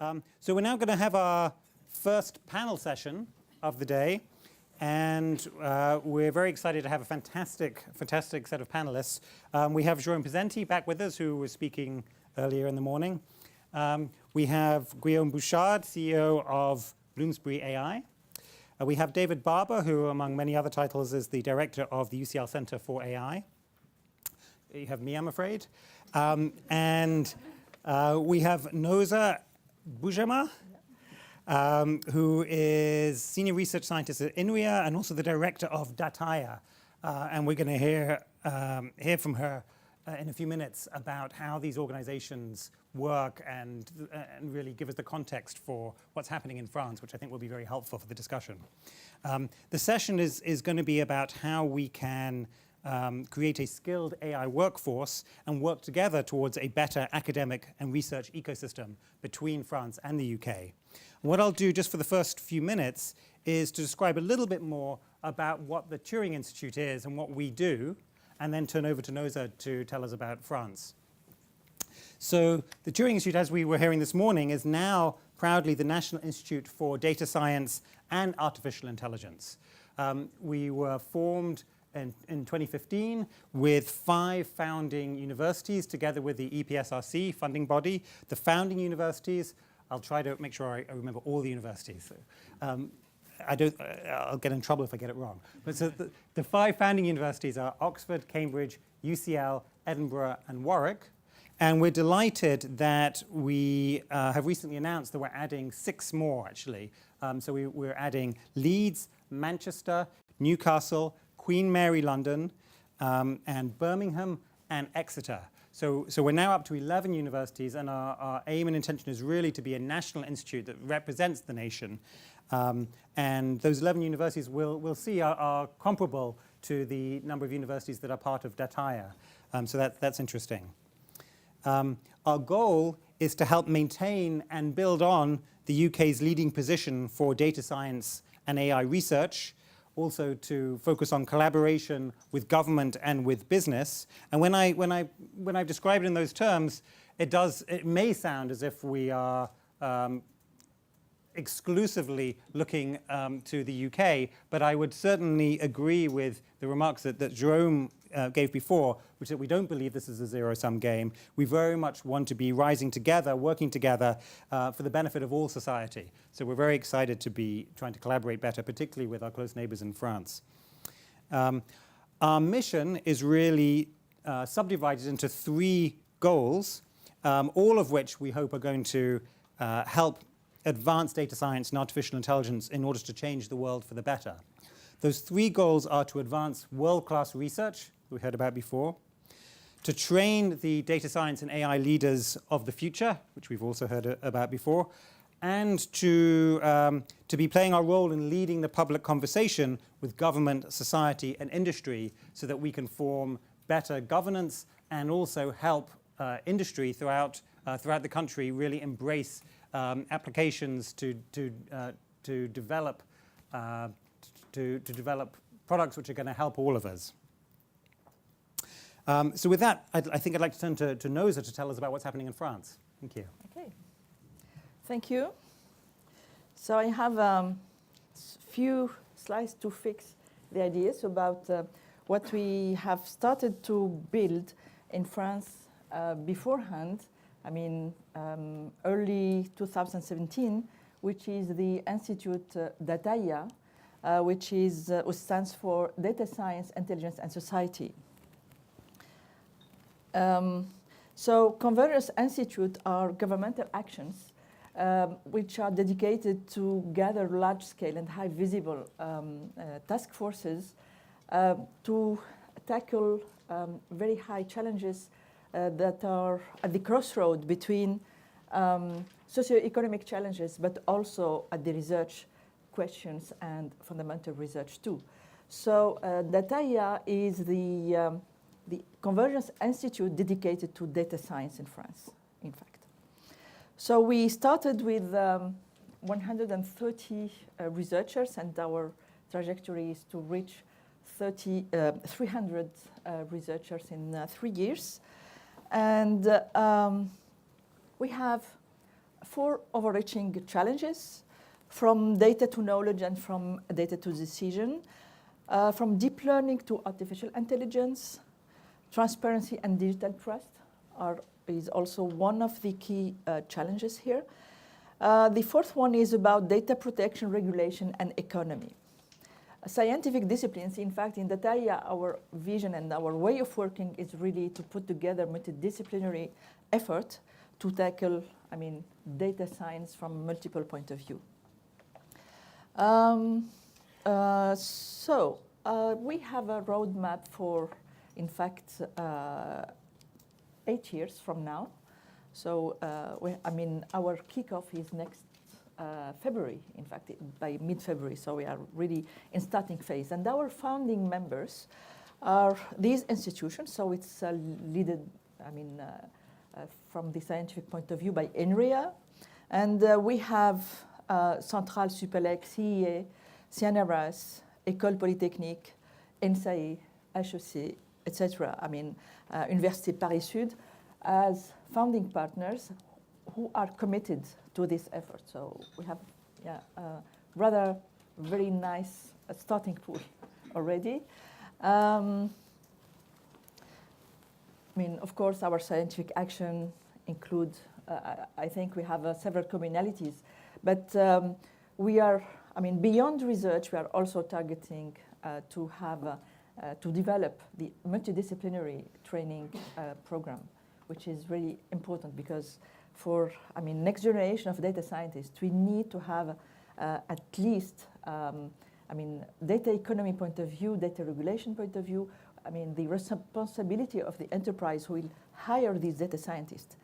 So we're now going to have our first panel session of the day, and we're very excited to have a fantastic set of panelists. We have Jérôme Pesenti back with us, who was speaking earlier in the morning. We have Guillaume Bouchard, CEO of Bloomsbury AI. We have David Barber, who, among many other titles, is the director of the UCL Center for AI. You have me, I'm afraid. And we have Noza Boujama, who is senior research scientist at INRIA and also the director of Dataya. And we're going to hear from her in a few minutes about how these organizations work and really give us the context for what's happening in France, which I think will be very helpful for the discussion. The session is going to be about how we can create a skilled AI workforce and work together towards a better academic and research ecosystem between France and the UK. And what I'll do just for the first few minutes is to describe a little bit more about what the Turing Institute is and what we do, and then turn over to Noza to tell us about France. So the Turing Institute, as we were hearing this morning, is now proudly the National Institute for Data Science and Artificial Intelligence. We were formed in 2015 with 5 founding universities together with the EPSRC funding body. The founding universities, I'll try to make sure I remember all the universities. I'll get in trouble if I get it wrong. But so the 5 founding universities are Oxford, Cambridge, UCL, Edinburgh, and Warwick. And we're delighted that we have recently announced that we're adding 6 more, actually. So we're adding Leeds, Manchester, Newcastle, Queen Mary London, and Birmingham, and Exeter. So we're now up to 11 universities, and our aim and intention is really to be a national institute that represents the nation. And those 11 universities we'll see are comparable to the number of universities that are part of Dataya. So that's interesting. Our goal is to help maintain and build on the UK's leading position for data science and AI research, also to focus on collaboration with government and with business. And when I describe it in those terms, it may sound as if we are exclusively looking to the UK, but I would certainly agree with the remarks that Jérôme gave before, which is that we don't believe this is a zero-sum game. We very much want to be rising together, working together for the benefit of all society. So we're very excited to be trying to collaborate better, particularly with our close neighbors in France. Our mission is really subdivided into 3 goals, all of which we hope are going to help advance data science and artificial intelligence in order to change the world for the better. Those 3 goals are to advance world-class research, we heard about before, to train the data science and AI leaders of the future, which we've also heard about before, and to be playing our role in leading the public conversation with government, society, and industry so that we can form better governance and also help industry throughout the country really embrace applications to develop products which are going to help all of us. So with that, I think I'd like to turn to Noza to tell us about what's happening in France. Thank you. Okay. Thank you. So I have a few slides to fix the ideas about what we have started to build in France beforehand. I mean, early 2017, which is the Institute Dataya, which stands for Data Science, Intelligence, and Society. So Convergence Institute are governmental actions which are dedicated to gather large-scale and high-visible task forces to tackle very high challenges that are at the crossroad between socioeconomic challenges, but also at the research questions and fundamental research too. So Dataya is the Convergence Institute dedicated to data science in France, in fact. So we started with 130 researchers, and our trajectory is to reach 300 researchers in 3 years. And we have 4 overarching challenges, from data to knowledge and from data to decision, from deep learning to artificial intelligence. Transparency and digital trust is also one of the key challenges here. The 4th one is about data protection, regulation, and economy. Scientific disciplines, in fact, in that area, our vision and our way of working is really to put together multidisciplinary effort to tackle, data science from multiple points of view. We have a roadmap for, in fact, 8 years from now. So, our kickoff is next February, in fact, by mid-February. So we are really in starting phase. And our founding members are these institutions. So it's led, from the scientific point of view by INRIA. And we have Centrale Supélec, CEA, CNRS, École Polytechnique, NSAE, HEC, etc. Université Paris Sud as founding partners who are committed to this effort. So we have a rather very nice starting pool already. Of course, our scientific action include, I think we have several commonalities, but we are, beyond research, we are also targeting to have, to develop the multidisciplinary training program, which is really important because for, next generation of data scientists, we need to have at least, data economy point of view, data regulation point of view, the responsibility of the enterprise who will hire these data scientists,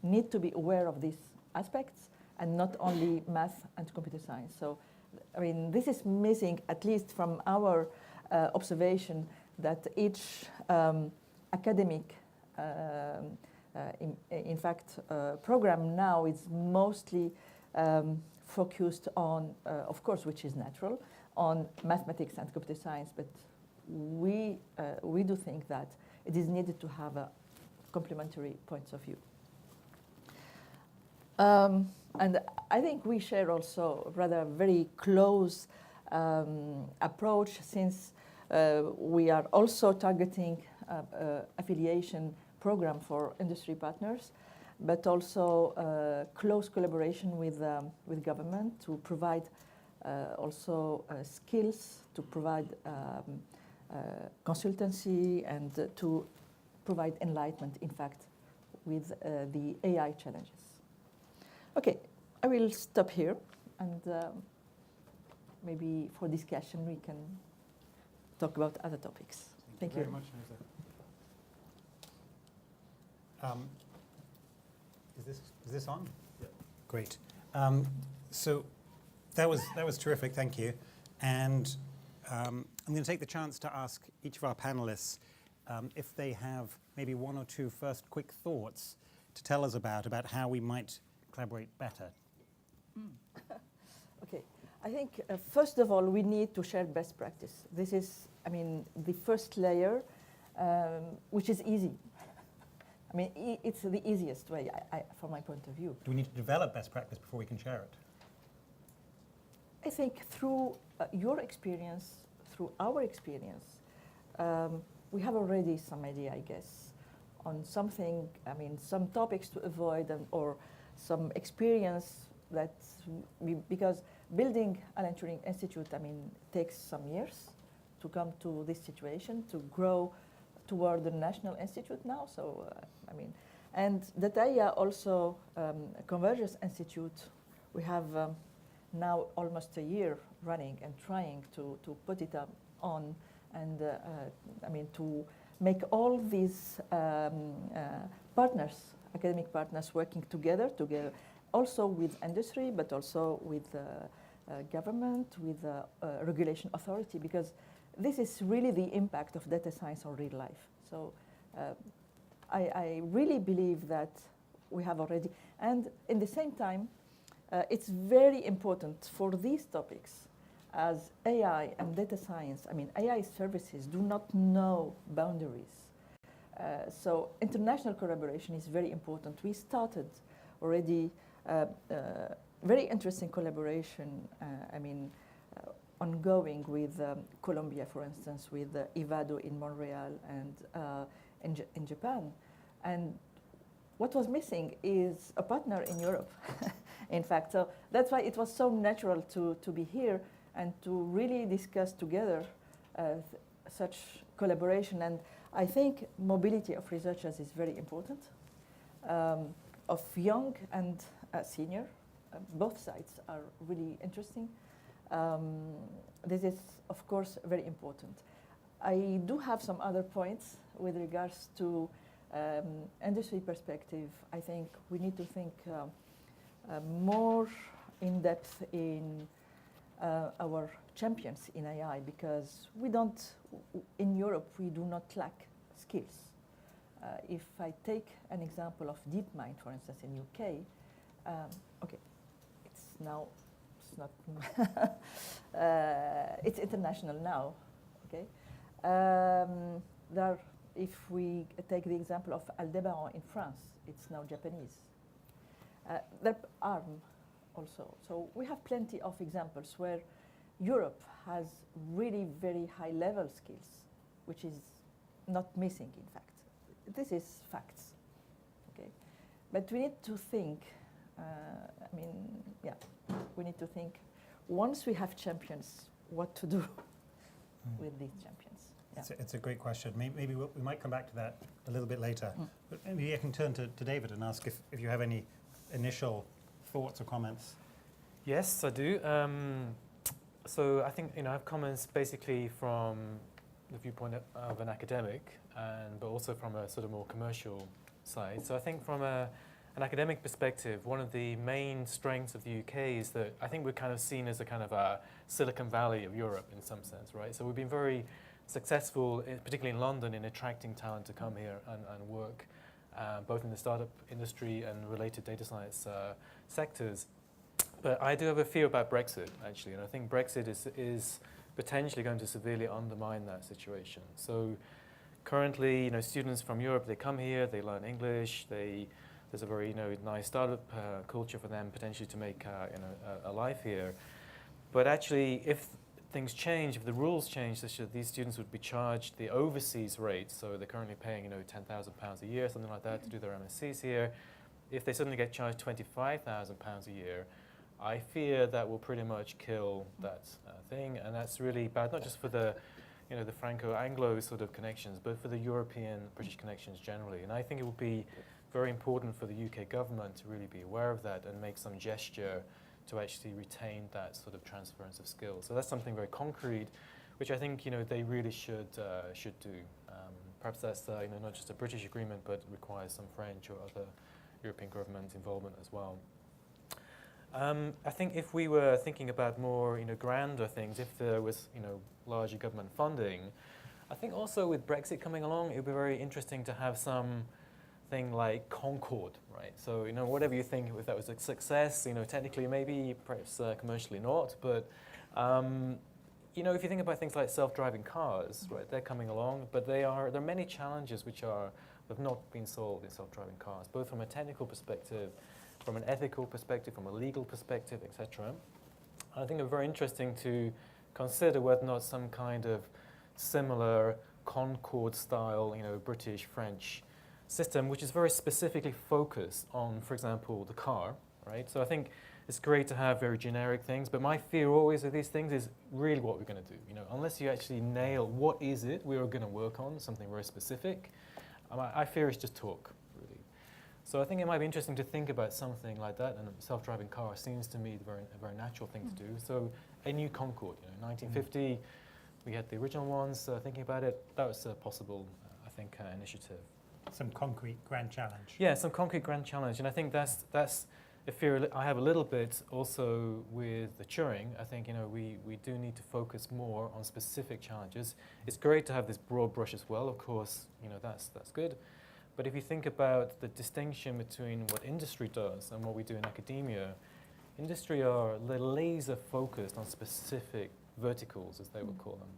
need to be aware of these aspects and not only math and computer science. So, this is missing, at least from our observation, that each academic in fact, program now is mostly focused on, of course, which is natural, on mathematics and computer science, but we do think that it is needed to have a complementary points of view. And I think we share also rather very close approach, since we are also targeting affiliation program for industry partners, but also close collaboration with government to provide also skills, to provide consultancy, and to provide enlightenment, in fact, with the AI challenges. Okay, I will stop here, and maybe for discussion we can talk about other topics. Thank you very much, Neza. Is this on? Yeah. Great. So that was terrific. Thank you. And I'm going to take the chance to ask each of our panelists if they have maybe 1 or 2 first quick thoughts to tell us about how we might collaborate better. Okay. I think first of all we need to share best practice. This is, the first layer, which is easy. It's the easiest way, from my point of view. Do we need to develop best practice before we can share it? I think through your experience, through our experience, we have already some idea, I guess, on something, some topics to avoid, or some experience that, because building Alan Turing Institute, takes some years to come to this situation, to grow toward the National Institute now. So, and that area also, Convergence Institute, we have now almost a year running and trying to put it on, and to make all these partners, academic partners, working together, also with industry, but also with government, with regulation authority, because this is really the impact of data science on real life. So I really believe that we have already, and in the same time, it's very important for these topics, as AI and data science, AI services do not know boundaries. So international collaboration is very important. We started already very interesting collaboration, ongoing with Colombia, for instance, with Ivado in Montreal and in Japan. And what was missing is a partner in Europe, in fact. So that's why it was so natural to be here and to really discuss together such collaboration. And I think mobility of researchers is very important, of young and senior. Both sides are really interesting. This is, of course, very important. I do have some other points with regards to industry perspective. I think we need to think more in depth in our champions in AI, because we don't, in Europe, we do not lack skills. If I take an example of DeepMind, for instance, in UK, okay, it's not, it's international now, okay? If we take the example of Aldebaran in France, it's now Japanese. There are ARM also. So we have plenty of examples where Europe has really very high level skills, which is not missing, in fact. This is facts, okay? But we need to think, we need to think, once we have champions, what to do with these champions. Yeah. It's a great question. Maybe we might come back to that a little bit later. But maybe I can turn to David and ask if you have any initial thoughts or comments. Yes, I do. So I think I have comments basically from the viewpoint of an academic, but also from a sort of more commercial side. So I think from an academic perspective, one of the main strengths of the UK is that I think we're kind of seen as a kind of a Silicon Valley of Europe in some sense, right? So we've been very successful, particularly in London, in attracting talent to come here and work, both in the startup industry and related data science sectors. But I do have a fear about Brexit, actually, and I think Brexit is potentially going to severely undermine that situation. So currently, students from Europe, they come here, they learn English, there's a very nice startup culture for them potentially to make a life here. But actually, if things change, if the rules change, such that these students would be charged the overseas rate, so they're currently paying £10,000 a year, something like that, to do their MScs here. If they suddenly get charged £25,000 a year, I fear that will pretty much kill that thing, and that's really bad, not just for the the Franco-Anglo sort of connections, but for the European-British connections generally. And I think it will be very important for the UK government to really be aware of that and make some gesture to actually retain that sort of transference of skills. So that's something very concrete, which I think they really should do. Perhaps that's not just a British agreement, but requires some French or other European government involvement as well. I think if we were thinking about more grander things, if there was larger government funding, I think also with Brexit coming along, it would be very interesting to have something like Concorde, right? So whatever you think, if that was a success, technically maybe, perhaps commercially not, but if you think about things like self-driving cars, right, they're coming along, but there are many challenges which have not been solved in self-driving cars, both from a technical perspective, from an ethical perspective, from a legal perspective, etc. I think it's very interesting to consider whether or not some kind of similar Concorde-style, British-French system, which is very specifically focused on, for example, the car, right? So I think it's great to have very generic things, but my fear always of these things is really what we're going to do. Unless you actually nail what is it we are going to work on, something very specific, I fear it's just talk. So I think it might be interesting to think about something like that, and a self-driving car seems to me a very natural thing to do. So a new Concorde, 1950, we had the original ones. Thinking about it, that was a possible, I think, initiative. Some concrete grand challenge. Yeah, some concrete grand challenge, and I think that's a fear I have a little bit also with the Turing. I think we do need to focus more on specific challenges. It's great to have this broad brush as well, of course. That's good. But if you think about the distinction between what industry does and what we do in academia, industry are laser focused on specific verticals, as they would call them.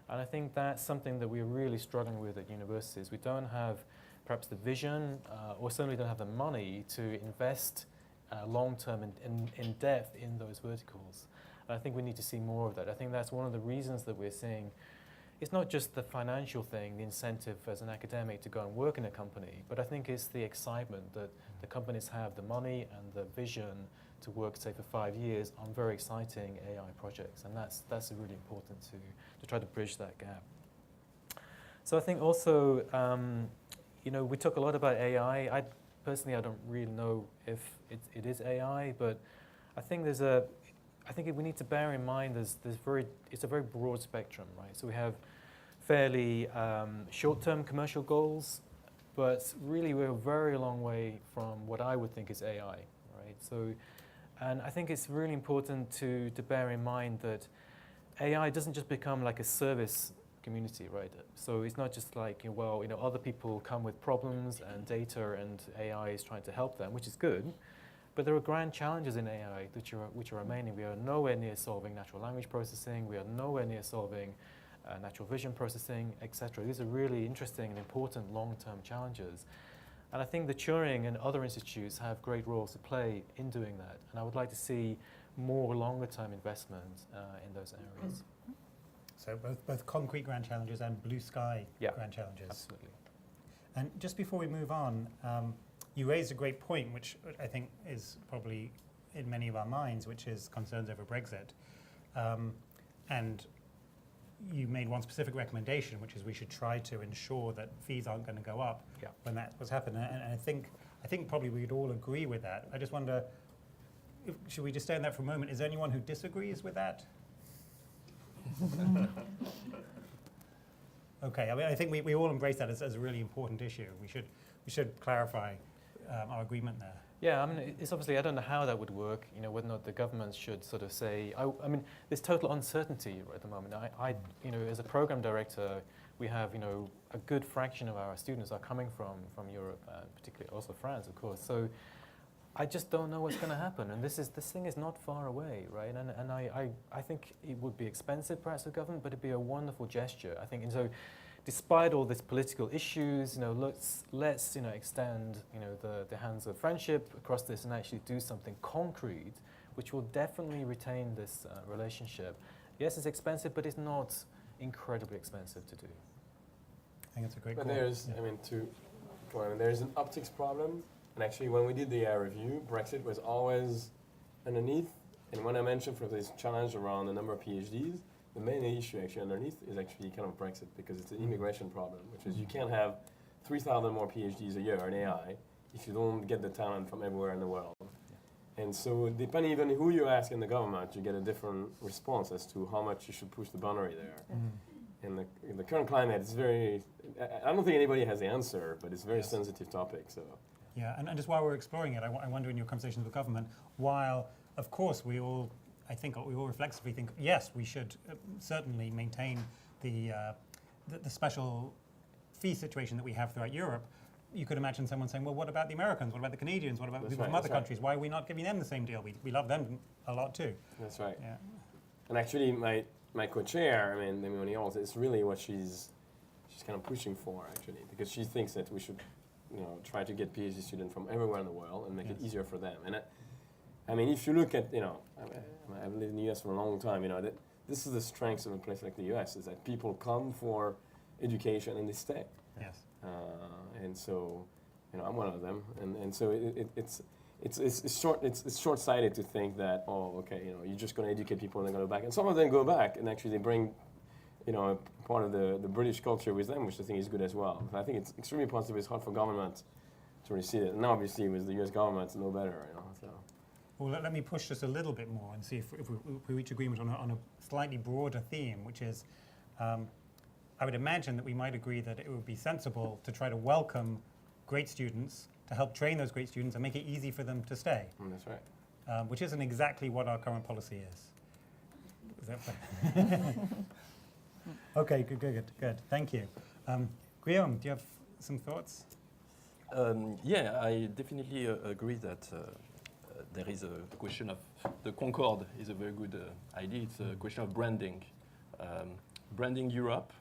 And I think that's something that we're really struggling with at universities. We don't have perhaps the vision, or certainly don't have the money to invest long-term and in depth in those verticals. And I think we need to see more of that. I think that's one of the reasons that we're seeing. It's not just the financial thing, the incentive as an academic to go and work in a company, but I think it's the excitement that the companies have, the money and the vision to work, say, for 5 years on very exciting AI projects. And that's really important to try to bridge that gap. So I think also, we talk a lot about AI. Personally, I don't really know if it is AI, but I think we need to bear in mind it's a very broad spectrum, right? So we have fairly short-term commercial goals, but really we're a very long way from what I would think is AI, right? So, and I think it's really important to bear in mind that AI doesn't just become like a service community, right? So it's not just like, other people come with problems and data and AI is trying to help them, which is good. But there are grand challenges in AI which are remaining. We are nowhere near solving natural language processing. We are nowhere near solving natural vision processing, etc. These are really interesting and important long-term challenges. And I think the Turing and other institutes have great roles to play in doing that. And I would like to see more longer-term investment in those areas. So both concrete grand challenges and blue sky grand challenges. Absolutely. And just before we move on, you raised a great point, which I think is probably in many of our minds, which is concerns over Brexit. And you made one specific recommendation, which is we should try to ensure that fees aren't going to go up when that was happening. And I think probably we'd all agree with that. I just wonder, should we just stay on that for a moment? Is there anyone who disagrees with that? Okay, I mean, I think we all embrace that as a really important issue. We should clarify our agreement there. Yeah, I mean, it's obviously, I don't know how that would work, whether or not the government should sort of say, I mean, there's total uncertainty at the moment. I as a program director, we have, a good fraction of our students are coming from Europe, particularly also France, of course. So I just don't know what's going to happen. And this thing is not far away, right? And I think it would be expensive perhaps for government, but it'd be a wonderful gesture, I think. And so despite all these political issues, let's extend, the hands of friendship across this and actually do something concrete, which will definitely retain this relationship. Yes, it's expensive, but it's not incredibly expensive to do. I think it's a great But point. there's, there's an optics problem. And actually, when we did the review, Brexit was always underneath. And when I mentioned for this challenge around the number of PhDs, the main issue actually underneath is actually kind of Brexit, because it's an immigration problem, which is you can't have 3,000 more PhDs a year in AI if you don't get the talent from everywhere in the world. And so depending even who you ask in the government, you get a different response as to how much you should push the boundary there. In the current climate, it's very, I don't think anybody has the answer, but it's a very sensitive topic. So. Yeah, and just while we're exploring it, I wonder in your conversations with government, while of course we all reflexively think, yes, we should certainly maintain the special fee situation that we have throughout Europe, you could imagine someone saying, well, what about the Americans? What about the Canadians? What about people from other countries? Why are we not giving them the same deal? We love them a lot too. That's right. Yeah. And actually, my co-chair, Lemony Ols, it's really what she's kind of pushing for, actually, because she thinks that we should try to get PhD students from everywhere in the world and make it easier for them. And if you look at, I've lived in the US for a long time, that this is the strength of a place like the US, is that people come for education and they stay. Yes. And so, I'm one of them. And so it's short-sighted to think that, you're just going to educate people and they're going to go back. And some of them go back and actually they bring, part of the British culture with them, which I think is good as well. But I think it's extremely positive. It's hard for government to receive it. And obviously with the US government, it's no better, so. Well, let me push just a little bit more and see if we reach agreement on a slightly broader theme, which is, I would imagine that we might agree that it would be sensible to try to welcome great students, to help train those great students and make it easy for them to stay. That's right. Which isn't exactly what our current policy is. Is that fair? Okay, good. Thank you. Guillaume, do you have some thoughts? Yeah, I definitely agree that there is a question of the Concorde is a very good idea. It's a question of branding. Branding Europe,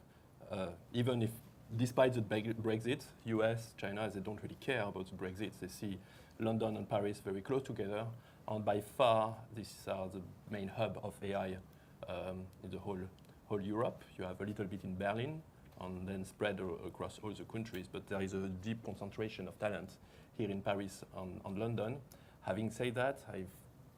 even if despite the Brexit, US, China, they don't really care about the Brexit. They see London and Paris very close together, and by far, these are the main hub of AI in the whole Europe. You have a little bit in Berlin, and then spread across all the countries, but there is a deep concentration of talent here in Paris and London. Having said that,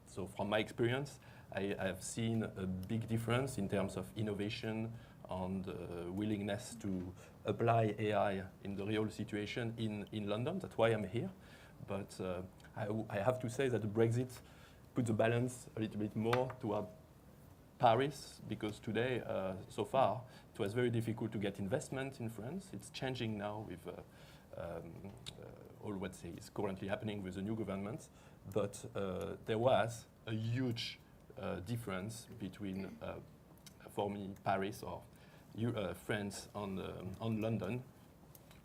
so from my experience, I have seen a big difference in terms of innovation and willingness to apply AI in the real situation in London. That's why I'm here. But I have to say that the Brexit put the balance a little bit more toward Paris, because today, so far, it was very difficult to get investment in France. It's changing now with all what is currently happening with the new government. But there was a huge difference between, for me, Paris or France and London,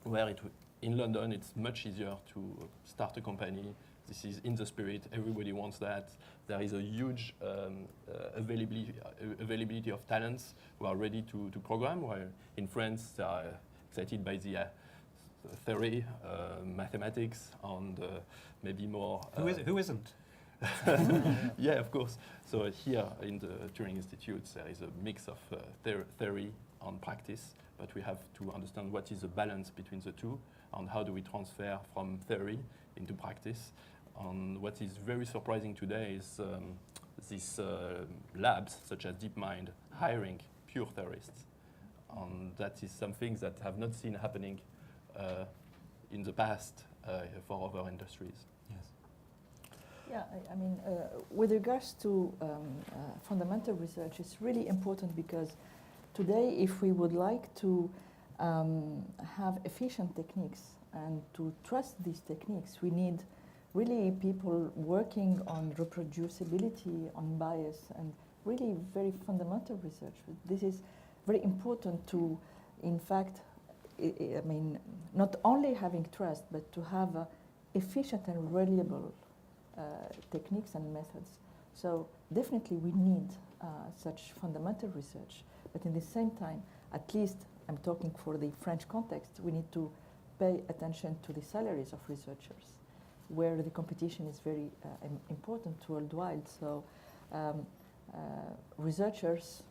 where in London it's much easier to start a company. This is in the spirit. Everybody wants that. There is a huge availability of talents who are ready to program, while in France they are excited by the theory, mathematics, and maybe more. Who isn't? Yeah, of course. So here in the Turing Institute, there is a mix of theory and practice, but we have to understand what is the balance between the two, and how do we transfer from theory into practice. And what is very surprising today is these labs, such as DeepMind, hiring pure theorists. And that is something that I have not seen happening in the past for other industries. Yes. Yeah, I mean, with regards to fundamental research, it's really important because today, if we would like to have efficient techniques and to trust these techniques, we need really people working on reproducibility, on bias, and really very fundamental research. This is very important to, in fact, I mean, not only having trust, but to have efficient and reliable techniques and methods. So definitely we need such fundamental research, but in the same time, at least I'm talking for the French context, we need to pay attention to the salaries of researchers, where the competition is very important worldwide. So researchers,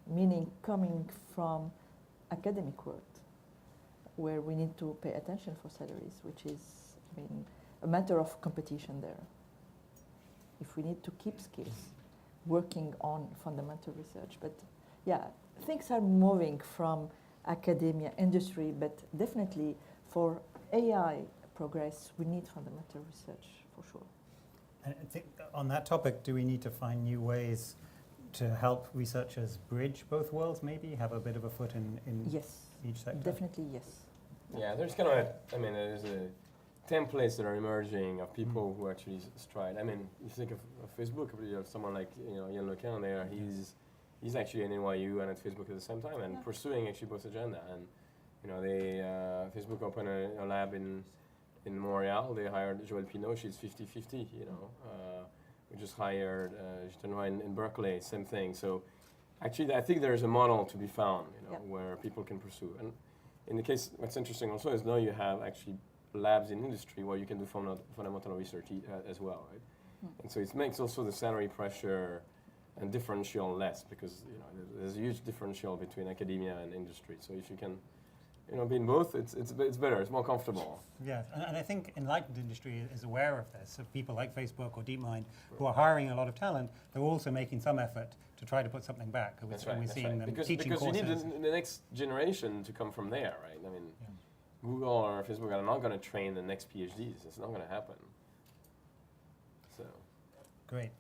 meaning coming from academic world, where we need to pay attention for salaries, which is, I mean, a matter of competition there. If we need to keep skills, working on fundamental research. But yeah, things are moving from academia, industry, but definitely for AI progress, we need fundamental research for sure. And I think on that topic, do we need to find new ways to help researchers bridge both worlds, maybe have a bit of a foot in Yes, each sector? definitely yes. Yeah, there's kind of there's templates that are emerging of people who actually stride. I mean, you think of Facebook, you have someone like Yann Lequin there. He's actually at NYU and at Facebook at the same time, and pursuing actually both agenda. And Facebook opened a lab in Montreal. They hired Joëlle Pinault. She's 50-50. We just hired in Berkeley. Same thing. So actually, I think there's a model to be found, where people can pursue. And in the case, what's interesting also is now you have actually labs in industry where you can do fundamental research as well, right? And so it makes also the salary pressure and differential less, because there's a huge differential between academia and industry. So if you can be in both, it's better, it's more comfortable. Yes, and I think enlightened industry is aware of this. So people like Facebook or DeepMind who are hiring a lot of talent, they're also making some effort to try to put something back. That's We're right. seeing them Because teaching you courses. need the next generation to come from there, right? I mean, Google or Facebook are not going to train the next PhDs. It's not going to happen. So. Great.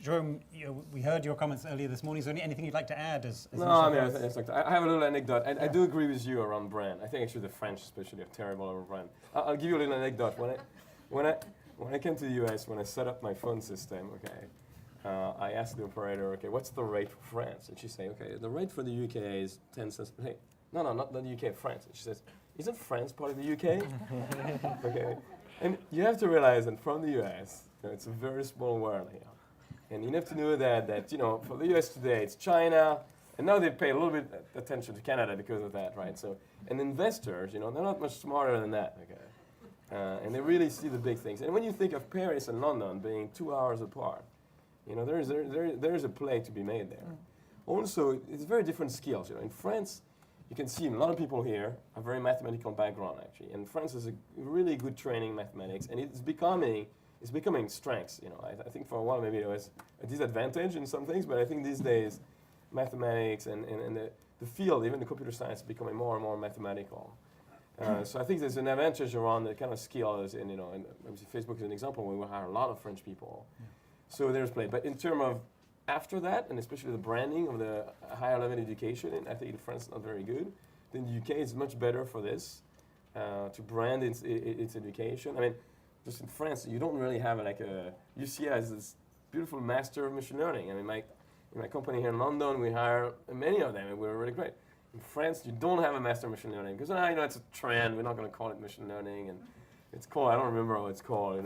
Jérôme, we heard your comments earlier this morning. Is there anything you'd like to add? No, I mean, I have a little anecdote. I do agree with you around brand. I think actually the French especially are terrible around brand. I'll give you a little anecdote. When I came to the US, when I set up my phone system, I asked the operator, what's the rate for France? And she said, the rate for the UK is 10 cents. Hey, no, not the UK, France. And she says, isn't France part of the UK? And you have to realize that from the US, it's a very small world here. And you have to know that for the US today, it's China, And now they pay a little bit attention to Canada because of that, right? So, and investors, they're not much smarter than that, okay? And they really see the big things. And when you think of Paris and London being 2 hours apart, there's a play to be made there. Also, it's very different skills. In France, you can see a lot of people here have very mathematical background, actually. And France has a really good training in mathematics, and it's becoming strengths. I think for a while maybe it was a disadvantage in some things, but I think these days mathematics and the field, even the computer science, is becoming more and more mathematical. So I think there's an advantage around the kind of skills, and Facebook is an example where we hire a lot of French people. Yeah. So there's play. But in terms of after that, and especially the branding of the higher level education, and I think in France it's not very good. Then the UK is much better for this, to brand its education. I mean, just in France, you don't really have UCL has this beautiful master of machine learning. I mean, in my company here in London, we hire many of them, and we're really great. In France, you don't have a master of machine learning because it's a trend. We're not going to call it machine learning, and it's called, I don't remember how it's called.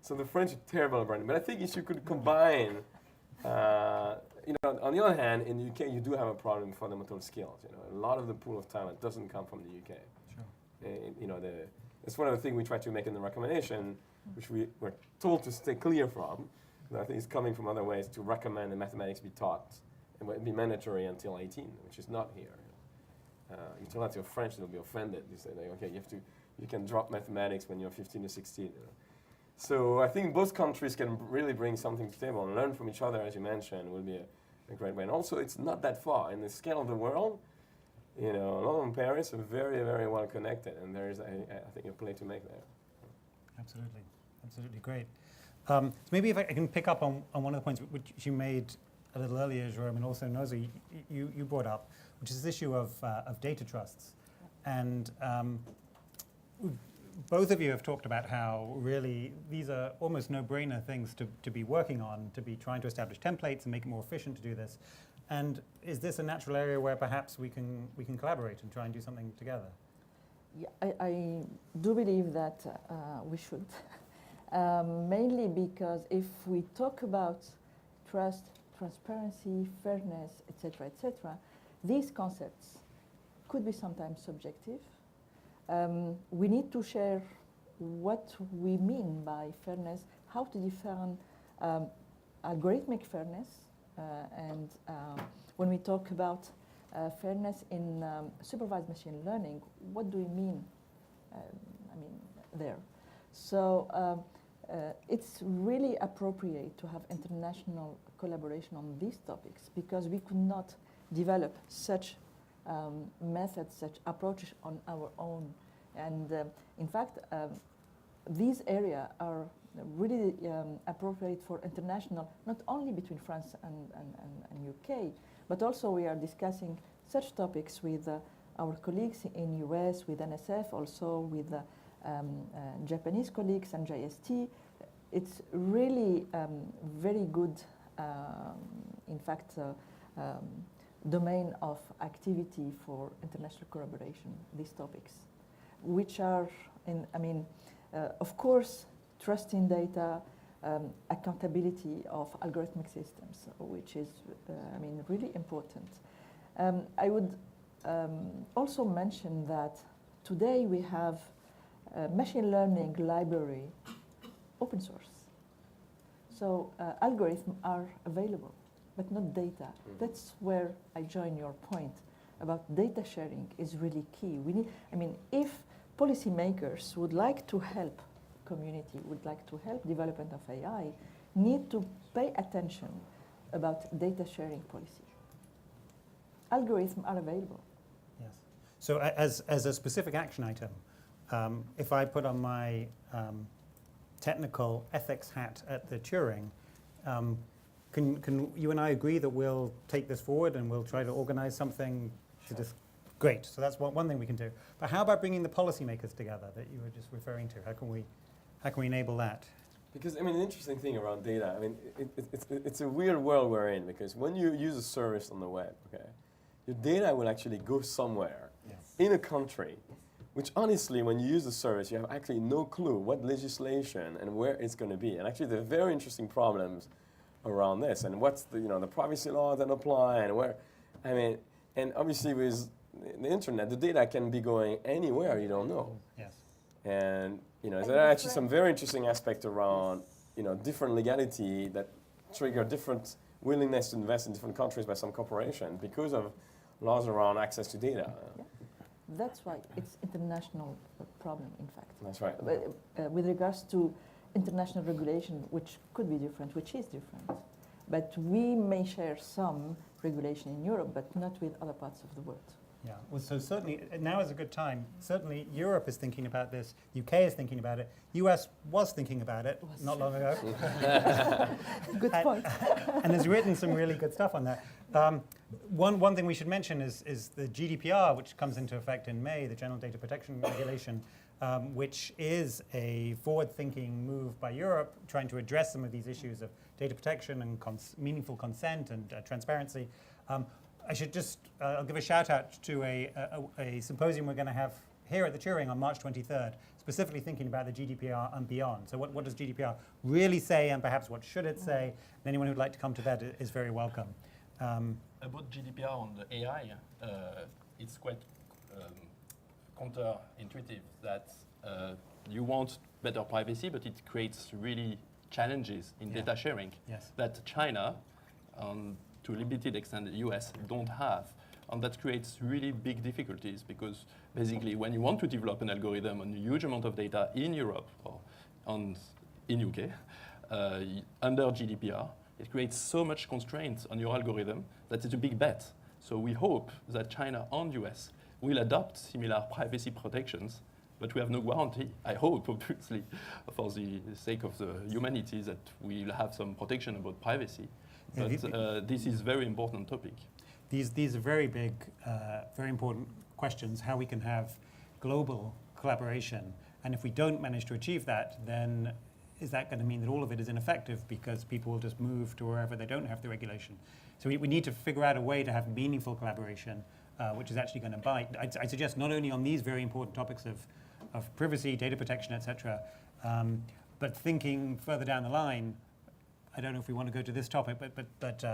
So the French are terrible at branding. But I think if you could combine, on the other hand, in the UK, you do have a problem with fundamental skills. A lot of the pool of talent doesn't come from the UK. Sure. It's one of the things we try to make in the recommendation, which we were told to stay clear from. I think it's coming from other ways to recommend that mathematics be taught and be mandatory until 18, which is not here. You tell that to a French, they'll be offended. They say, okay, you can drop mathematics when you're 15 or 16. So I think both countries can really bring something to the table and learn from each other, as you mentioned, will be a great way. And also, it's not that far. In the scale of the world, London and Paris are very, very well connected, and there is, I think, a play to make there. Absolutely. Absolutely great. So maybe if I can pick up on one of the points which you made a little earlier, Jérôme, and also Nozi, you brought up, which is this issue of data trusts. And both of you have talked about how really these are almost no-brainer things to be working on, to be trying to establish templates and make it more efficient to do this. And is this a natural area where perhaps we can collaborate and try and do something together? Yeah, I do believe that we should. Mainly because if we talk about trust, transparency, fairness, etc., these concepts could be sometimes subjective. We need to share what we mean by fairness, how to define algorithmic fairness, and when we talk about fairness in supervised machine learning, what do we mean? There. So it's really appropriate to have international collaboration on these topics because we could not develop such methods, such approaches on our own. And in fact, these areas are really appropriate for international, not only between France and UK, but also we are discussing such topics with our colleagues in US, with NSF, also with Japanese colleagues and JST. It's really very good, in fact, domain of activity for international collaboration, these topics, which are, of course, trust in data, accountability of algorithmic systems, which is, really important. I would also mention that today we have a machine learning library, open source. So algorithms are available, but not data. That's where I join your point about data sharing is really key. We need, if policymakers would like to help community, would like to help development of AI, need to pay attention about data sharing policy. Algorithms are available. Yes. So as a specific action item, if I put on my technical ethics hat at the Turing, can you and I agree that we'll take this forward and we'll try to organize something to this? Great. So that's one thing we can do. But how about bringing the policymakers together that you were just referring to? How can we enable that? Because the interesting thing around data, it's a weird world we're in because when you use a service on the web, okay, your data will actually go somewhere in a country, which honestly, when you use the service, you have actually no clue what legislation and where it's going to be. And actually, there are very interesting problems around this and what's the the privacy laws that apply and where. I mean, and obviously with the internet, the data can be going anywhere, you don't know. Yes. And, there And are actually different- some very interesting aspects around, different legality that trigger different willingness to invest in different countries by some corporations because of laws around access to data. That's why it's international problem, in fact. That's right. With regards to international regulation, which could be different, which is different. But we may share some regulation in Europe, but not with other parts of the world. Yeah, well, so certainly now is a good time. Certainly Europe is thinking about this, UK is thinking about it, US was thinking about it not long ago. Good point. And has written some really good stuff on that. One thing we should mention is the GDPR, which comes into effect in May, the General Data Protection Regulation, which is a forward-thinking move by Europe trying to address some of these issues of data protection and meaningful consent and transparency. I should just, I'll give a shout out to a symposium we're going to have here at the Turing on March 23rd, specifically thinking about the GDPR and beyond. So what does GDPR really say, and perhaps what should it say? And anyone who'd like to come to that is very welcome. About GDPR on the AI, it's quite counterintuitive that you want better privacy, but it creates really challenges in data sharing that China, to a limited extent the US, don't have. And that creates really big difficulties because basically when you want to develop an algorithm on a huge amount of data in Europe or in UK, under GDPR, it creates so much constraints on your algorithm that it's a big bet. So we hope that China and US will adopt similar privacy protections, but we have no guarantee. I hope, obviously, for the sake of the humanity, that we'll have some protection about privacy. But this is a very important topic. These are very big, very important questions, how we can have global collaboration. And if we don't manage to achieve that, then is that going to mean that all of it is ineffective because people will just move to wherever they don't have the regulation? So we need to figure out a way to have meaningful collaboration, which is actually going to bite. I suggest not only on these very important topics of privacy, data protection, etc., but thinking further down the line. I don't know if we want to go to this topic, but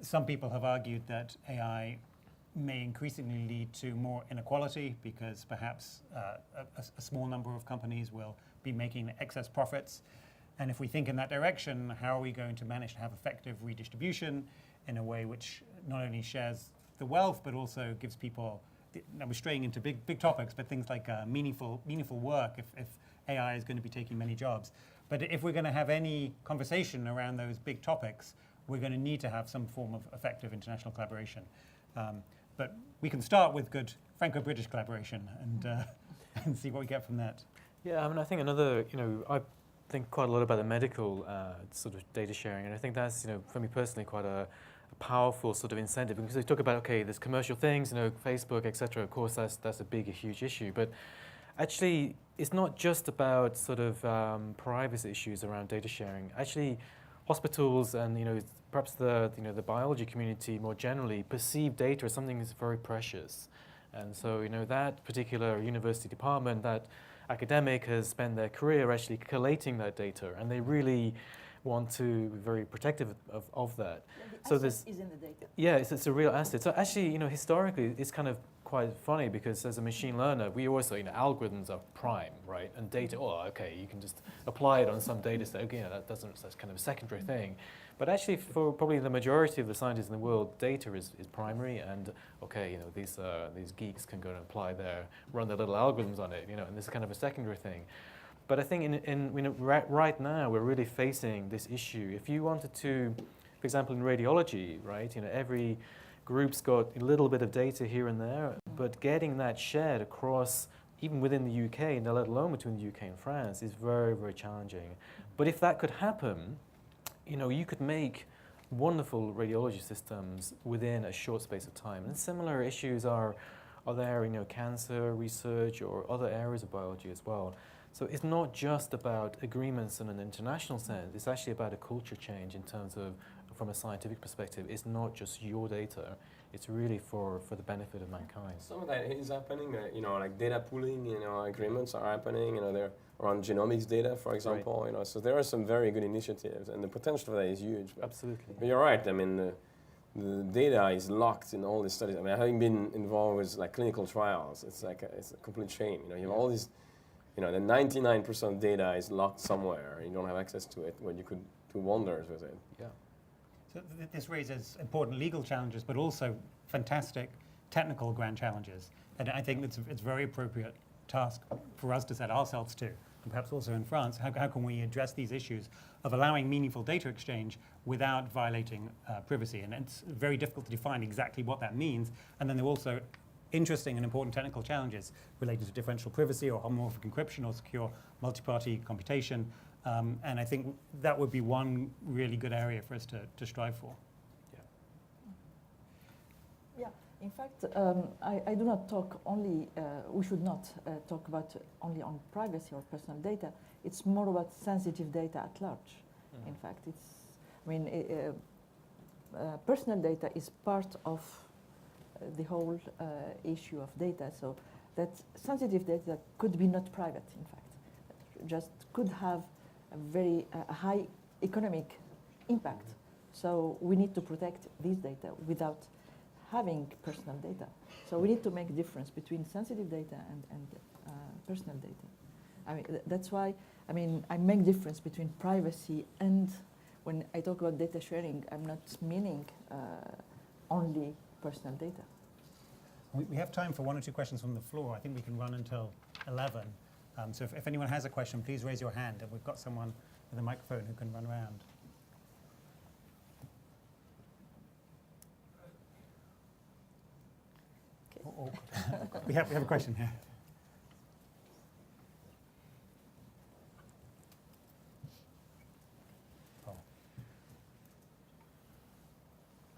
some people have argued that AI may increasingly lead to more inequality because perhaps a small number of companies will be making excess profits. And if we think in that direction, how are we going to manage to have effective redistribution in a way which not only shares the wealth, but also gives people, now we're straying into big topics, but things like meaningful work if AI is going to be taking many jobs. But if we're going to have any conversation around those big topics, we're going to need to have some form of effective international collaboration. But we can start with good Franco-British collaboration and see what we get from that. Yeah, I mean, I think another, I think quite a lot about the medical sort of data sharing, and I think that's, for me personally, quite a powerful sort of incentive because they talk about, okay, there's commercial things, Facebook, etc. Of course, that's a huge issue, but actually, it's not just about sort of privacy issues around data sharing. Actually, hospitals and perhaps the biology community more generally perceive data as something that's very precious, and so that particular university department, that academic has spent their career actually collating that data, and they really want to be very protective of that. The so asset is in the data. Yeah, it's a real asset. So actually, historically, it's kind of quite funny because as a machine learner, we always say, algorithms are prime, right? And data, okay, you can just apply it on some data set. Okay, that's kind of a secondary thing. But actually, for probably the majority of the scientists in the world, data is primary, and okay, these geeks can go and apply run their little algorithms on it, and this is kind of a secondary thing. But I think right now we're really facing this issue. If you wanted to, for example, in radiology, right? Every group's got a little bit of data here and there, but getting that shared across, even within the UK, and let alone between the UK and France, is very, very challenging. But if that could happen, you could make wonderful radiology systems within a short space of time. And similar issues are there, cancer research or other areas of biology as well. So it's not just about agreements in an international sense, it's actually about a culture change in terms of, from a scientific perspective, it's not just your data, it's really for the benefit of mankind. Some of that is happening, like data pooling, agreements are happening, they're around genomics data, for example, so there are some very good initiatives, and the potential for that is huge. Absolutely. But you're right, I mean, the data is locked in all these studies. I mean, having been involved with like clinical trials, it's like it's a complete shame. You know, you have all these, you know, the 99% of data is locked somewhere, and you don't have access to it when you could do wonders with it. Yeah. So this raises important legal challenges, but also fantastic technical grand challenges. And I think it's a very appropriate task for us to set ourselves to, and perhaps also in France. How can we address these issues of allowing meaningful data exchange without violating privacy? And it's very difficult to define exactly what that means. And then there are also interesting and important technical challenges related to differential privacy or homomorphic encryption or secure multi-party computation. And I think that would be one really good area for us to strive for. Yeah, in fact, I do not talk only, we should not talk about only on privacy or personal data. It's more about sensitive data at large. In fact, personal data is part of the whole issue of data. So that sensitive data could be not private, in fact, just could have a very high economic impact. So we need to protect these data without having personal data. So we need to make a difference between sensitive data and personal data. I mean, that's why, I mean, I make difference between privacy and when I talk about data sharing, I'm not meaning only personal data. We have time for one or two questions from the floor. I think we can run until 11. So if anyone has a question, please raise your hand, and we've got someone with a microphone who can run around. Okay. We have a question here.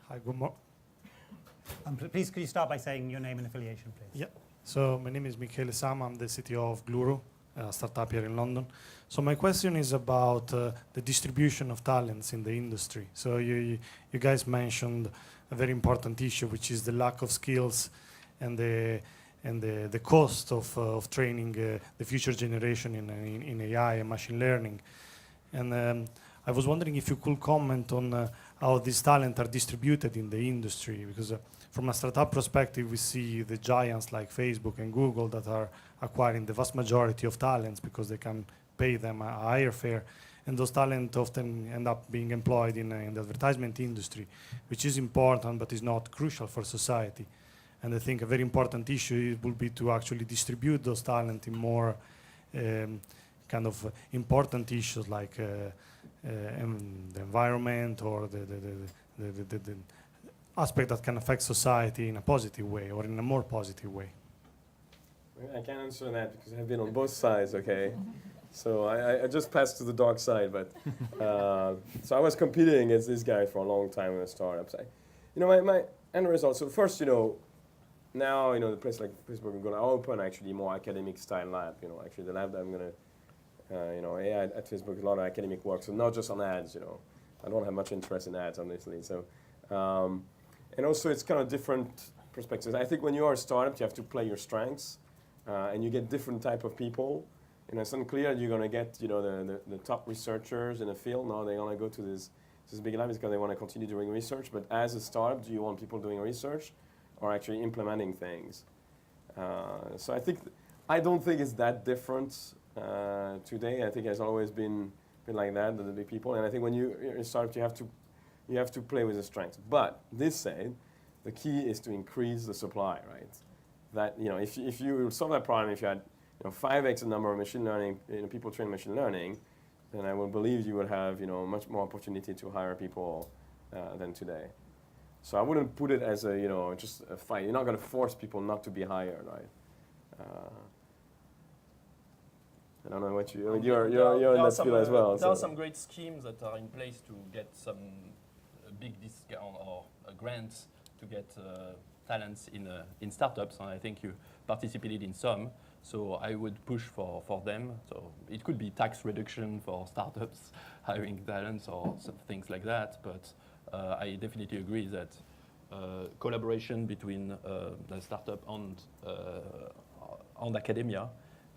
Hi, good morning. Please, could you start by saying your name and affiliation, please? Yeah. So my name is Michele Sama. I'm the CTO of Gluru, a startup here in London. So my question is about the distribution of talents in the industry. So you guys mentioned a very important issue, which is the lack of skills and the cost of training the future generation in AI and machine learning. And I was wondering if you could comment on how these talents are distributed in the industry, because from a startup perspective, we see the giants like Facebook and Google that are acquiring the vast majority of talents because they can pay them a higher fare, and those talents often end up being employed in the advertisement industry, which is important but is not crucial for society. And I think a very important issue will be to actually distribute those talents in more kind of important issues like the environment or the aspect that can affect society in a positive way or in a more positive way. I can't answer that because I've been on both sides, okay? So I just passed to the dark side, but so I was competing against this guy for a long time in the startups. My end result, so first, now, the place like Facebook, I'm going to open actually more academic style lab, actually the lab that I'm going to, AI at Facebook, a lot of academic work, so not just on ads, I don't have much interest in ads, honestly, so, and also it's kind of different perspectives. I think when you are a startup, you have to play your strengths, and you get different type of people. It's unclear you're going to get, the top researchers in the field. No, they're going to go to this big lab because they want to continue doing research. But as a startup, do you want people doing research or actually implementing things? So I don't think it's that different today. I think it's always been like that, the big people. And I think when you're a startup, you have to play with the strengths. But this said, the key is to increase the supply, right? That if you solve that problem, if you had 5x the number of machine learning, people train machine learning, then I will believe you would have, much more opportunity to hire people than today. So I wouldn't put it as just a fight. You're not going to force people not to be hired, right? I don't know what you're in that field as well. There are some great schemes that are in place to get some big discount or grants to get talents in startups, and I think you participated in some. So I would push for them. So it could be tax reduction for startups, hiring talents or some things like that. But I definitely agree that collaboration between the startup and academia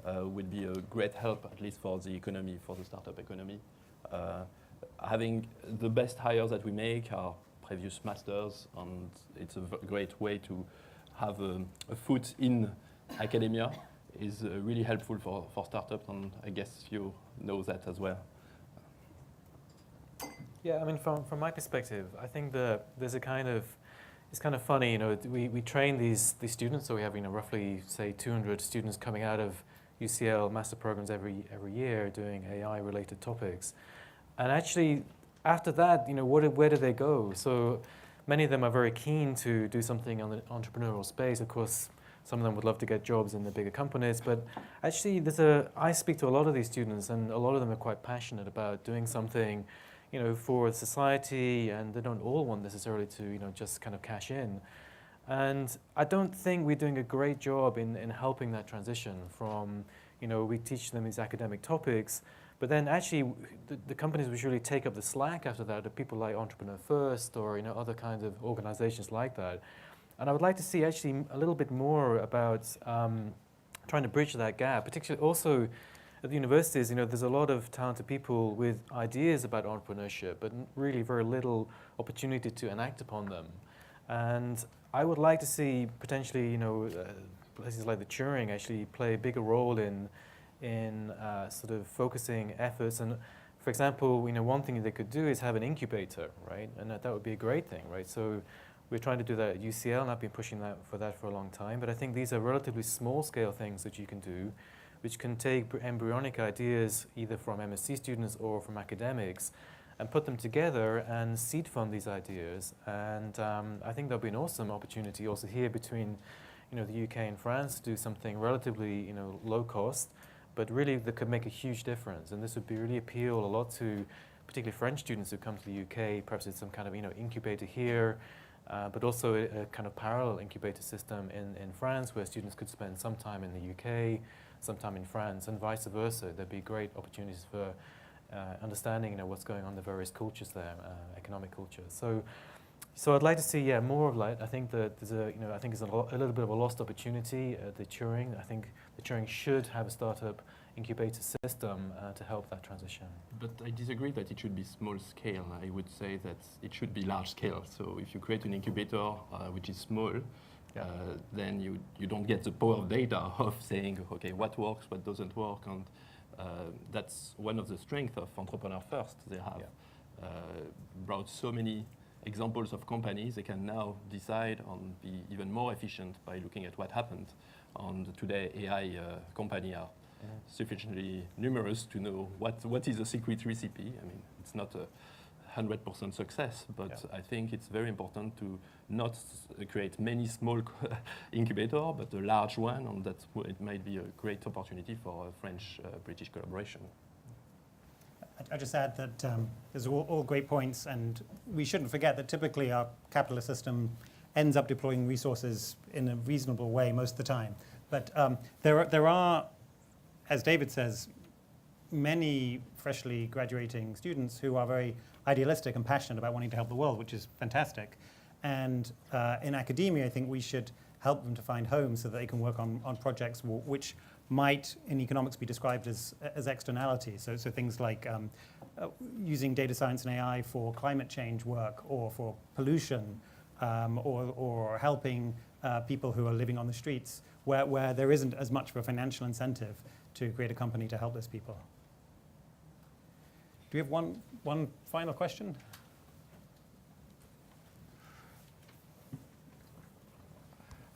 would be a great help, at least for the economy, for the startup economy. Having the best hires that we make are previous masters, and it's a great way to have a foot in academia. Is really helpful for startups, and I guess you know that as well. Yeah, I mean, from my perspective, I think there's a kind of, it's kind of funny, you know, we train these students, so we have, you know, roughly, say, 200 students coming out of UCL master programs every year doing AI-related topics. And actually, after that, you know, where do they go? So many of them are very keen to do something on the entrepreneurial space. Of course, some of them would love to get jobs in the bigger companies, but actually I speak to a lot of these students, and a lot of them are quite passionate about doing something, you know, for society, and they don't all want necessarily to, you know, just kind of cash in. And I don't think we're doing a great job in helping that transition from, you know, we teach them these academic topics, but then actually the companies which really take up the slack after that are people like Entrepreneur First, or, you know, other kinds of organizations like that. And I would like to see actually a little bit more about trying to bridge that gap, particularly also at the universities. You know, there's a lot of talented people with ideas about entrepreneurship, but really very little opportunity to enact upon them. And I would like to see potentially, you know, places like the Turing actually play a bigger role in sort of focusing efforts. And for example, you know, one thing they could do is have an incubator, right? And that would be a great thing, right? So we're trying to do that at UCL, and I've been pushing for that for a long time. But I think these are relatively small-scale things that you can do, which can take embryonic ideas either from MSc students or from academics, and put them together and seed fund these ideas. And I think there'll be an awesome opportunity also here between, you know, the UK and France to do something relatively, you know, low cost, but really that could make a huge difference. And this would be really appeal a lot to particularly French students who come to the UK. Perhaps it's some kind of, you know, incubator here, but also a kind of parallel incubator system in France, where students could spend some time in the UK, some time in France, and vice versa. There'd be great opportunities for understanding, you know, what's going on in the various cultures there, economic cultures. So I'd like to see, yeah, more of that. I think that there's I think it's a little bit of a lost opportunity at the Turing. I think the Turing should have a startup incubator system to help that transition. But I disagree that it should be small scale. I would say that it should be large scale. So if you create an incubator which is small, then you don't get the power of data of saying, okay, what works, what doesn't work, and that's one of the strengths of Entrepreneur First. They have brought so many examples of companies. They can now decide on be even more efficient by looking at what happened. And today, AI companies are sufficiently numerous to know what is a secret recipe. I mean, it's not a 100% success, but I think it's very important to not create many small incubators, but a large one, and that it might be a great opportunity for a French-British collaboration. I just add that there's all great points, and we shouldn't forget that typically our capitalist system ends up deploying resources in a reasonable way most of the time. But there are, as David says, many freshly graduating students who are very idealistic and passionate about wanting to help the world, which is fantastic. And in academia, I think we should help them to find homes so that they can work on projects which might in economics be described as externalities. So things like using data science and AI for climate change work, or for pollution, or helping people who are living on the streets where there isn't as much of a financial incentive to create a company to help those people. Do we have one final question?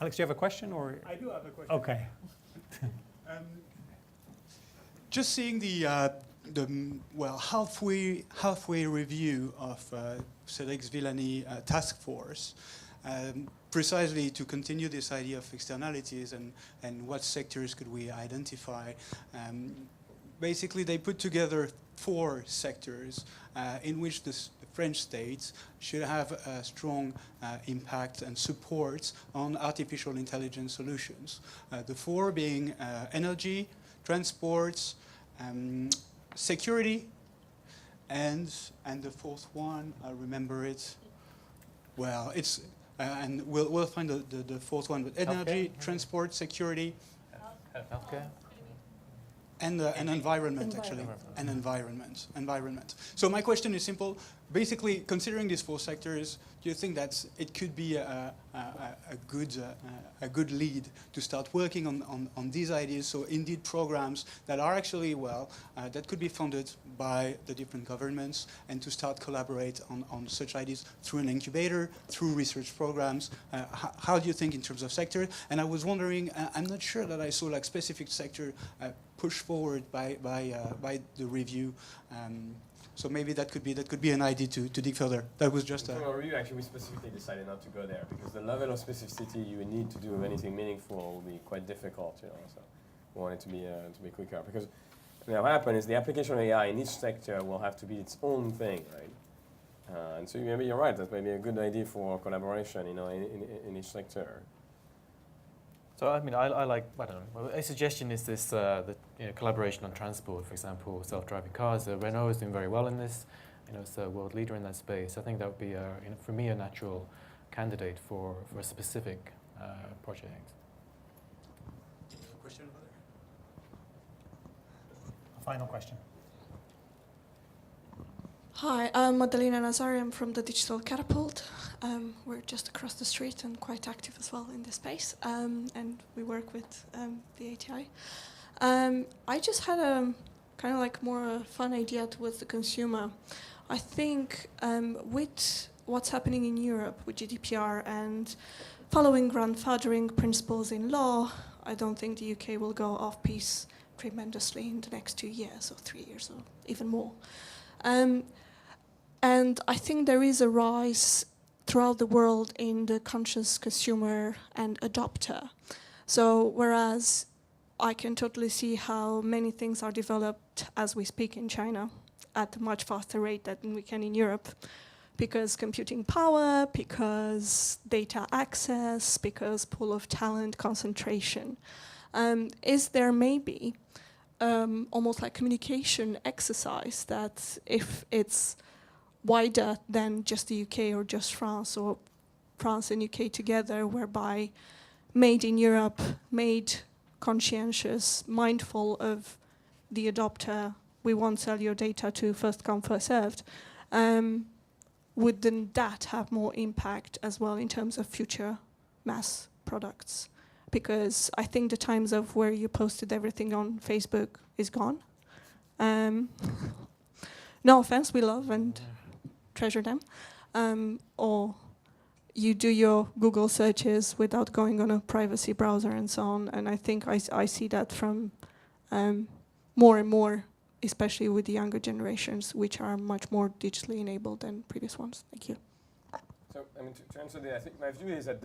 Alex, do you have a question, or? I do have a question. Okay. Just seeing the halfway review of Cédric Villani task force, precisely to continue this idea of externalities and what sectors could we identify. Basically, they put together 4 sectors in which the French state should have a strong impact and support on artificial intelligence solutions. The 4 being energy, transport, security, and the 4th one, I remember it. Well, it's and we'll find the 4th one, but energy, transport, security, Healthcare. and environment, actually, and environment. So my question is simple: basically, considering these 4 sectors, do you think that it could be a good lead to start working on these ideas? So indeed programs that are actually, that could be funded by the different governments, and to start collaborate on such ideas through an incubator, through research programs. How do you think in terms of sector? And I was wondering, I'm not sure that I saw like specific sector pushed forward by the review. So maybe that could be an idea to dig further. That was just a review. Actually, we specifically decided not to go there because the level of specificity you would need to do anything meaningful will be quite difficult. You know, so we want it to be quicker because what happens is the application of AI in each sector will have to be its own thing, right? And so maybe you're right. That may be a good idea for collaboration, you know, in each sector. So I mean, I like, I don't know, a suggestion is this, collaboration on transport, for example, self-driving cars. Renault is doing very well in this, you know, it's a world leader in that space. I think that would be, for me, a natural candidate for a specific project. Question over there. A final question. Hi, I'm Madalena Nazari. I'm from the Digital Catapult. We're just across the street and quite active as well in this space. And we work with the ATI. I just had a kind of like more fun idea towards the consumer. I think with what's happening in Europe with GDPR and following grandfathering principles in law, I don't think the UK will go off-piece tremendously in the next 2 years or 3 years or even more. And I think there is a rise throughout the world in the conscious consumer and adopter. So whereas I can totally see how many things are developed as we speak in China at a much faster rate than we can in Europe, because computing power, because data access, because pool of talent concentration. Is there maybe almost like communication exercise that if it's wider than just the UK or just France or France and UK together, whereby made in Europe, made conscientious, mindful of the adopter, we won't sell your data to first come, first served, wouldn't that have more impact as well in terms of future mass products? Because I think the times of where you posted everything on Facebook is gone. No offense, we love and treasure them. Or you do your Google searches without going on a privacy browser and so on. And I think I see that from more and more, especially with the younger generations, which are much more digitally enabled than previous ones. Thank you. So, I mean, to answer that, I think my view is that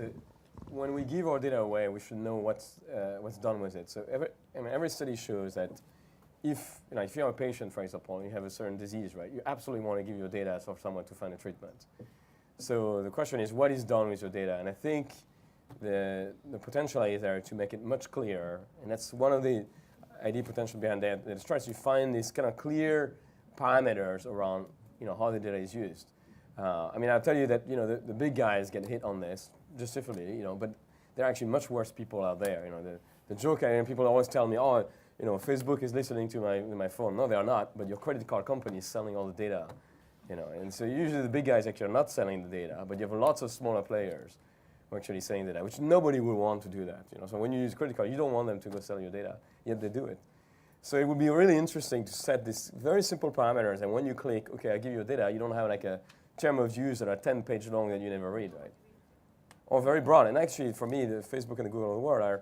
when we give our data away, we should know what's done with it. So every study shows that if you're a patient, for example, and you have a certain disease, right, you absolutely want to give your data for someone to find a treatment. So the question is, what is done with your data? And I think the potential is there to make it much clearer, and that's one of the idea potential behind that. That tries to find these kind of clear parameters around, how the data is used. I mean, I'll tell you that, the big guys get hit on this justifiably, but there are actually much worse people out there. The joke, people always tell me, oh, Facebook is listening to my phone. No, they are not, but your credit card company is selling all the data, And so usually the big guys actually are not selling the data, but you have lots of smaller players who are actually selling data, which nobody will want to do that, So when you use credit card, you don't want them to go sell your data, yet they do it. So it would be really interesting to set these very simple parameters, and when you click, okay, I give you your data, you don't have like a term of use that are 10 pages long that you never read, right? Or very broad. And actually, for me, the Facebook and the Google of the world are,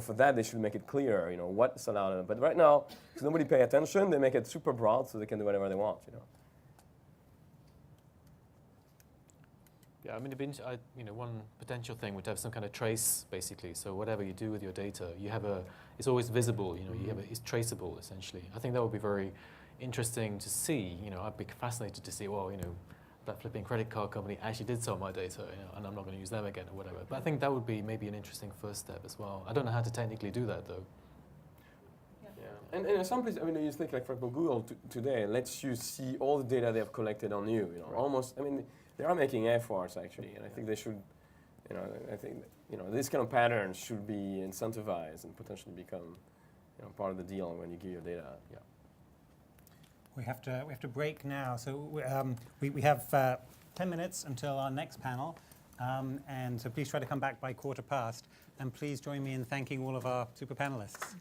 for that, they should make it clear, what's allowed. But right now, because nobody pay attention, they make it super broad so they can do whatever they want, Yeah, I mean, one potential thing would have some kind of trace, basically. So whatever you do with your data, it's always visible. It's traceable essentially. I think that would be very interesting to see. I'd be fascinated to see. Well, that flipping credit card company actually did sell my data, and I'm not going to use them again or whatever. But I think that would be maybe an interesting first step as well. I don't know how to technically do that though. Yeah. And in some places, you think like for example, Google today lets you see all the data they have collected on you. Right. Almost. They are making efforts actually, and I think they should. I think these kind of patterns should be incentivized and potentially become, part of the deal when you give your data. Yeah. We have to break now. So we have 10 minutes until our next panel, and so please try to come back by 15:15. And please join me in thanking all of our super panelists.